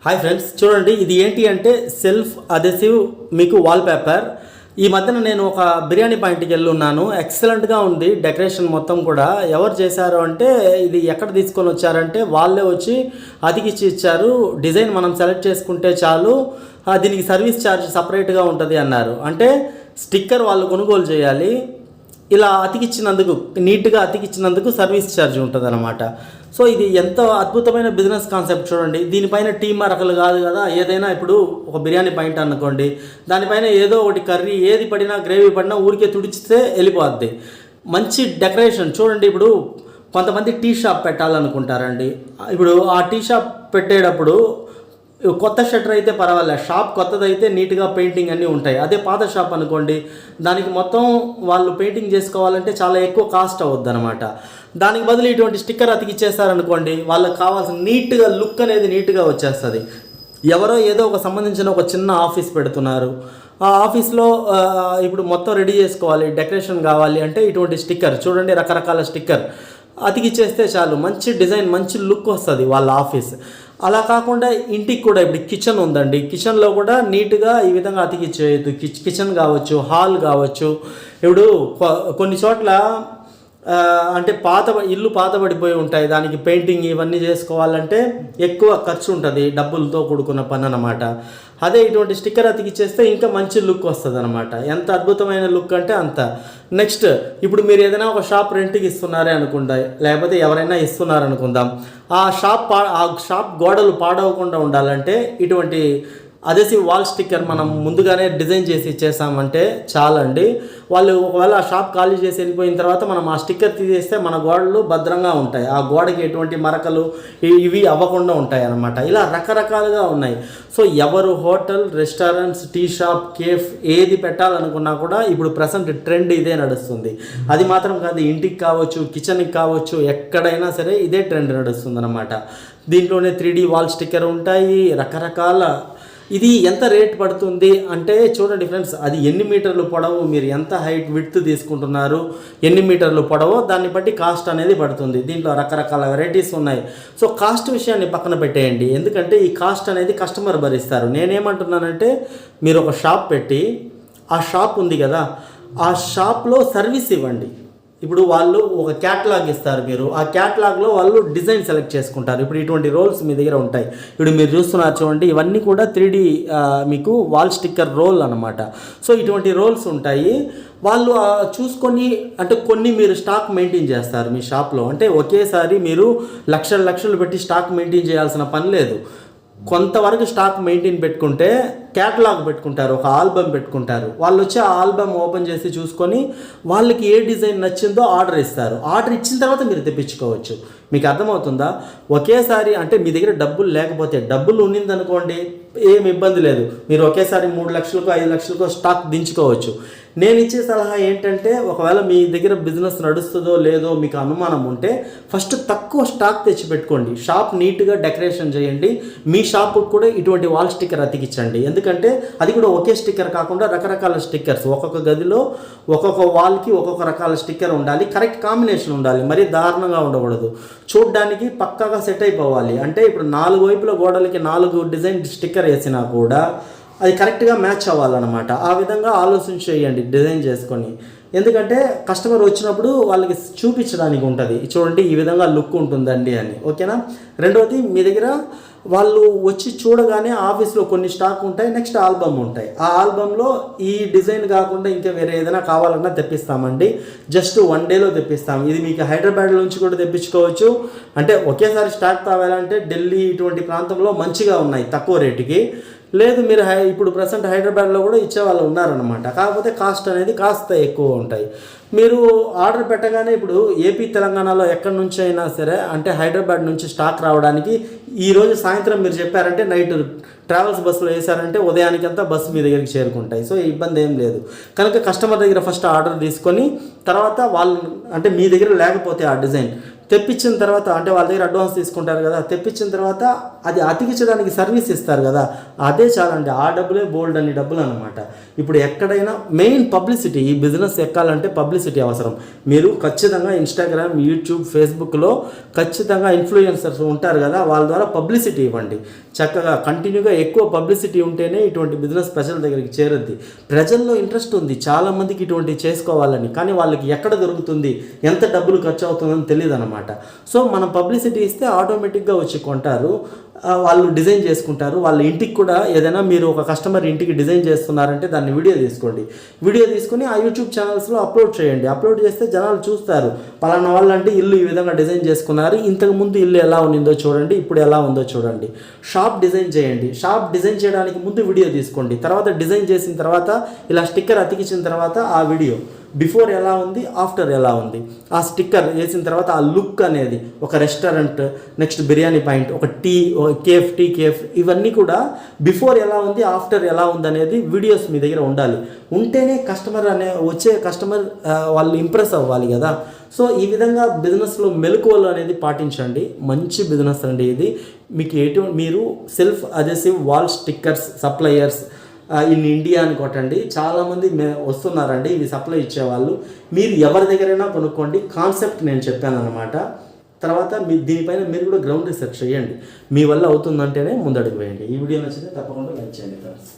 Hi friends, చూడండి ఇది ఏంటి అంటే సెల్ఫ్ అదెసివ్ మీకు వాల్పేపర్. ఈ మధ్యన నేను ఒక బిర్యానీ పాయింట్కి వెళ్ళి ఉన్నాను. ఎక్సలెంట్గా ఉంది డెకరేషన్ మొత్తం కూడా. ఎవరు చేశారు అంటే ఇది ఎక్కడ తీసుకొని వచ్చారంటే వాళ్ళే వచ్చి అతికిచ్చి ఇచ్చారు. డిజైన్ మనం సెలెక్ట్ చేసుకుంటే చాలు, దీనికి సర్వీస్ ఛార్జ్ సపరేట్గా ఉంటుంది అన్నారు. అంటే స్టిక్కర్ వాళ్ళు కొనుగోలు చేయాలి, ఇలా అతికిచ్చినందుకు నీట్గా అతికిచ్చినందుకు సర్వీస్ ఛార్జ్ ఉంటుంది అనమాట. సో ఇది ఎంత అద్భుతమైన బిజినెస్ కాన్సెప్ట్ చూడండి. దీనిపైన టీ మరకలు కాదు కదా, ఏదైనా ఇప్పుడు ఒక బిర్యానీ పాయింట్ అనుకోండి, దానిపైన ఏదో ఒకటి కర్రీ ఏది పడినా గ్రేవీ పడినా ఊరికే తుడిచితే వెళ్ళిపోద్ది. మంచి డెకరేషన్ చూడండి. ఇప్పుడు కొంతమంది టీ షాప్ పెట్టాలనుకుంటారండి. ఇప్పుడు ఆ టీ షాప్ పెట్టేటప్పుడు కొత్త షట్టర్ అయితే పర్వాలేదు, షాప్ కొత్తదైతే నీట్గా పెయింటింగ్ అన్నీ ఉంటాయి. అదే పాత షాప్ అనుకోండి, దానికి మొత్తం వాళ్ళు పెయింటింగ్ చేసుకోవాలంటే చాలా ఎక్కువ కాస్ట్ అవుద్ది అనమాట. దానికి బదులు ఇటువంటి స్టిక్కర్ అతికిచ్చేస్తారనుకోండి, వాళ్ళకి కావాల్సిన నీట్గా లుక్ అనేది నీట్గా వచ్చేస్తుంది. ఎవరో ఏదో ఒక సంబంధించిన ఒక చిన్న ఆఫీస్ పెడుతున్నారు, ఆ ఆఫీస్లో ఇప్పుడు మొత్తం రెడీ చేసుకోవాలి, డెకరేషన్ కావాలి అంటే ఇటువంటి స్టిక్కర్ చూడండి, రకరకాల స్టిక్కర్ అతికిచ్చేస్తే చాలు, మంచి డిజైన్ మంచి లుక్ వస్తుంది వాళ్ళ ఆఫీస్. అలా కాకుండా ఇంటికి కూడా ఇప్పుడు కిచెన్ ఉందండి, కిచెన్లో కూడా నీట్గా ఈ విధంగా అతికిచ్చేయద్దు. కిచెన్ కావచ్చు, హాల్ కావచ్చు. ఇప్పుడు కొన్ని చోట్ల అంటే ఇల్లు పాతబడిపోయి ఉంటాయి, దానికి పెయింటింగ్ ఇవన్నీ చేసుకోవాలంటే ఎక్కువ ఖర్చు ఉంటుంది, డబ్బులతో కూడుకున్న పని అన్నమాట. అదే ఇటువంటి స్టిక్కర్ అతికిచ్చేస్తే ఇంకా మంచి లుక్ వస్తుంది అనమాట. ఎంత అద్భుతమైన లుక్ అంటే అంత. నెక్స్ట్ ఇప్పుడు మీరు ఏదైనా ఒక షాప్ రెంట్కి ఇస్తున్నారే అనుకుంటా, లేకపోతే ఎవరైనా ఇస్తున్నారనుకుందాం, ఆ షాప్ గోడలు పాడవకుండా ఉండాలంటే ఇటువంటి అదెసివ్ వాల్ స్టిక్కర్ మనం ముందుగానే డిజైన్ చేసి ఇచ్చేసామంటే చాలండి. వాళ్ళు ఒకవేళ ఆ షాప్ ఖాళీ చేసి వెళ్ళిపోయిన తర్వాత మనం ఆ స్టిక్కర్ తీసేస్తే మన గోడలు భద్రంగా ఉంటాయి, ఆ గోడకి ఎటువంటి మరకలు ఇవి అవ్వకుండా ఉంటాయి అన్నమాట. ఇలా రకరకాలుగా ఉన్నాయి. సో ఎవరు hotel, restaurants, tea shop, cafe ఏది పెట్టాలనుకున్నా కూడా ఇప్పుడు ప్రజెంట్ ట్రెండ్ ఇదే నడుస్తుంది. అది మాత్రం కాదు, ఇంటికి కావచ్చు, కిచెన్కి కావచ్చు, ఎక్కడైనా సరే ఇదే ట్రెండ్ నడుస్తుంది అన్నమాట. దీంట్లోనే 3D వాల్ స్టిక్కర్ ఉంటాయి, రకరకాల. ఇది ఎంత రేట్ పడుతుంది అంటే చూడండి ఫ్రెండ్స్, అది ఎన్ని మీటర్లు పొడవు, మీరు ఎంత హైట్ విడ్త్ తీసుకుంటున్నారు, ఎన్ని మీటర్లు పొడవో దాన్ని బట్టి కాస్ట్ అనేది పడుతుంది. దీంట్లో రకరకాల వెరైటీస్ ఉన్నాయి. సో కాస్ట్ విషయాన్ని పక్కన పెట్టేయండి, ఎందుకంటే ఈ కాస్ట్ అనేది కస్టమర్ భరిస్తారు. నేనేమంటున్నానంటే మీరు ఒక షాప్ పెట్టి, ఆ షాప్ ఉంది కదా, ఆ షాప్లో సర్వీస్ ఇవ్వండి. ఇప్పుడు వాళ్ళు ఒక క్యాటలాగ్ ఇస్తారు, మీరు ఆ క్యాటలాగ్లో వాళ్ళు డిజైన్ సెలెక్ట్ చేసుకుంటారు. ఇప్పుడు ఇటువంటి రోల్స్ మీ దగ్గర ఉంటాయి. ఇప్పుడు మీరు చూస్తున్నారు చూడండి, ఇవన్నీ కూడా 3D మీకు వాల్ స్టిక్కర్ రోల్ అనమాట. సో ఇటువంటి రోల్స్ ఉంటాయి. వాళ్ళు చూసుకొని అంటే కొన్ని మీరు స్టాక్ మెయింటైన్ చేస్తారు మీ షాప్లో. అంటే ఒకేసారి మీరు లక్షలు పెట్టి స్టాక్ మెయింటైన్ చేయాల్సిన పని లేదు. కొంతవరకు స్టాక్ మెయింటైన్ పెట్టుకుంటే క్యాటలాగ్ పెట్టుకుంటారు, ఒక ఆల్బమ్ పెట్టుకుంటారు. వాళ్ళు వచ్చి ఆ ఆల్బమ్ ఓపెన్ చేసి చూసుకొని వాళ్ళకి ఏ డిజైన్ నచ్చిందో ఆర్డర్ ఇస్తారు. ఆర్డర్ ఇచ్చిన తర్వాత మీరు తెప్పించుకోవచ్చు. మీకు అర్థమవుతుందా? ఒకేసారి అంటే మీ దగ్గర డబ్బులు లేకపోతే, డబ్బులు ఉన్నిందనుకోండి ఏమి ఇబ్బంది లేదు, మీరు ఒకేసారి 3 లక్షలకో 5 లక్షలకో స్టాక్ దించుకోవచ్చు. నేను ఇచ్చే సలహా ఏంటంటే, ఒకవేళ మీ దగ్గర బిజినెస్ నడుస్తుందో లేదో మీకు అనుమానం ఉంటే ఫస్ట్ తక్కువ స్టాక్ తెచ్చిపెట్టుకోండి, షాప్ నీట్గా డెకరేషన్ చేయండి. మీ షాప్కి కూడా ఇటువంటి వాల్ స్టిక్కర్ అతికించండి. ఎందుకంటే అది కూడా ఒకే స్టిక్కర్ కాకుండా రకరకాల స్టిక్కర్స్, ఒక్కొక్క గదిలో ఒక్కొక్క వాల్కి ఒక్కొక్క రకాల స్టిక్కర్ ఉండాలి, కరెక్ట్ కాంబినేషన్ ఉండాలి, మరీ దారుణంగా ఉండకూడదు, చూడ్డానికి పక్కాగా సెట్ అయిపోవాలి. అంటే ఇప్పుడు 4 వైపుల గోడలకి 4 డిజైన్ స్టిక్కర్ వేసినా కూడా అది కరెక్ట్గా మ్యాచ్ అవ్వాలన్నమాట. ఆ విధంగా ఆలోచన చేయండి డిజైన్ చేసుకొని. ఎందుకంటే కస్టమర్ వచ్చినప్పుడు వాళ్ళకి చూపించడానికి ఉంటుంది, చూడండి ఈ విధంగా లుక్ ఉంటుందండి అని. ఓకేనా? రెండవది, మీ దగ్గర వాళ్ళు వచ్చి చూడగానే ఆఫీస్లో కొన్ని స్టాక్ ఉంటాయి, నెక్స్ట్ ఆల్బమ్ ఉంటాయి. ఆ ఆల్బంలో ఈ డిజైన్ కాకుండా ఇంకా వేరే ఏదైనా కావాలన్నా తెప్పిస్తామండి. జస్ట్ 1 డేలో తెప్పిస్తాం. ఇది మీకు హైదరాబాద్ నుంచి కూడా తెప్పించుకోవచ్చు. అంటే ఒకేసారి స్టాక్ కావాలంటే ఢిల్లీ ఇటువంటి ప్రాంతంలో మంచిగా ఉన్నాయి తక్కువ రేటుకి. లేదు మీరు ఇప్పుడు ప్రజెంట్ హైదరాబాద్లో కూడా ఇచ్చేవాళ్ళు ఉన్నారనమాట. కాకపోతే కాస్ట్ అనేది కాస్త ఎక్కువ ఉంటాయి. మీరు ఆర్డర్ పెట్టగానే ఇప్పుడు ఏపీ తెలంగాణలో ఎక్కడి నుంచి అయినా సరే, అంటే హైదరాబాద్ నుంచి స్టాక్ రావడానికి ఈరోజు సాయంత్రం మీరు చెప్పారంటే నైట్ ట్రావెల్స్ బస్సులో వేసారంటే ఉదయానికంతా బస్సు మీ దగ్గరికి చేరుకుంటాయి. సో ఇబ్బంది ఏం లేదు. కనుక కస్టమర్ దగ్గర ఫస్ట్ ఆర్డర్ తీసుకొని తర్వాత వాళ్ళు అంటే మీ దగ్గర లేకపోతే ఆ డిజైన్ తెప్పించిన తర్వాత అంటే వాళ్ళ దగ్గర అడ్వాన్స్ తీసుకుంటారు కదా, తెప్పించిన తర్వాత అది అతికించడానికి సర్వీస్ ఇస్తారు కదా, అదే చాలండి. ఆ డబ్బులే బోల్డ్ అన్ని డబ్బులు అనమాట. ఇప్పుడు ఎక్కడైనా మెయిన్ పబ్లిసిటీ, ఈ బిజినెస్ ఎక్కాలంటే పబ్లిసిటీ అవసరం. మీరు ఖచ్చితంగా ఇన్స్టాగ్రామ్, యూట్యూబ్, ఫేస్బుక్లో ఖచ్చితంగా ఇన్ఫ్లుయెన్సర్స్ ఉంటారు కదా, వాళ్ళ ద్వారా పబ్లిసిటీ ఇవ్వండి. చక్కగా కంటిన్యూగా ఎక్కువ పబ్లిసిటీ ఉంటేనే ఇటువంటి బిజినెస్ ప్రజల దగ్గరికి చేరుద్ది. ప్రజల్లో ఇంట్రెస్ట్ ఉంది చాలామందికి ఇటువంటివి చేసుకోవాలని, కానీ వాళ్ళకి ఎక్కడ దొరుకుతుంది, ఎంత డబ్బులు ఖర్చు అవుతుందని తెలియదు అనమాట. సో మనం పబ్లిసిటీ ఇస్తే ఆటోమేటిక్గా వచ్చి కొంటారు, వాళ్ళు డిజైన్ చేసుకుంటారు. వాళ్ళ ఇంటికి కూడా ఏదైనా మీరు ఒక కస్టమర్ ఇంటికి డిజైన్ చేస్తున్నారంటే దాన్ని వీడియో తీసుకోండి, వీడియో తీసుకొని ఆ యూట్యూబ్ ఛానల్స్లో అప్లోడ్ చేయండి. అప్లోడ్ చేస్తే జనాలు చూస్తారు, పలానా వాళ్ళంటే ఇల్లు ఈ విధంగా డిజైన్ చేసుకున్నారు, ఇంతకుముందు ఇల్లు ఎలా ఉండిందో చూడండి, ఇప్పుడు ఎలా ఉందో చూడండి. షాప్ డిజైన్ చేయండి, షాప్ డిజైన్ చేయడానికి ముందు వీడియో తీసుకోండి, తర్వాత డిజైన్ చేసిన తర్వాత ఇలా స్టిక్కర్ అతికించిన తర్వాత ఆ వీడియో బిఫోర్ ఎలా ఉంది, ఆఫ్టర్ ఎలా ఉంది, ఆ స్టిక్కర్ వేసిన తర్వాత ఆ లుక్ అనేది, ఒక రెస్టారెంట్, నెక్స్ట్ బిర్యానీ పాయింట్, ఒక టీ కేఫ్, ఇవన్నీ కూడా బిఫోర్ ఎలా ఉంది, ఆఫ్టర్ ఎలా ఉంది అనేది వీడియోస్ మీ దగ్గర ఉండాలి. ఉంటేనే వచ్చే కస్టమర్ వాళ్ళు ఇంప్రెస్ అవ్వాలి కదా. సో ఈ విధంగా బిజినెస్లో మెలకువలు అనేది పాటించండి. మంచి బిజినెస్ అండి ఇది. మీకు మీరు self adhesive wall stickers suppliers in India అని కొట్టండి, చాలామంది వస్తున్నారండి ఇవి సప్లై ఇచ్చేవాళ్ళు. మీరు ఎవరి దగ్గరైనా కొనుక్కోండి, కాన్సెప్ట్ నేను చెప్పాను అనమాట. తర్వాత దీనిపైన మీరు కూడా గ్రౌండ్ రీసెర్చ్ చేయండి, మీ వల్ల అవుతుందంటేనే ముందడుగు వేయండి. ఈ వీడియో నచ్చితే తప్పకుండా లైక్ చేయండి ఫ్రెండ్స్.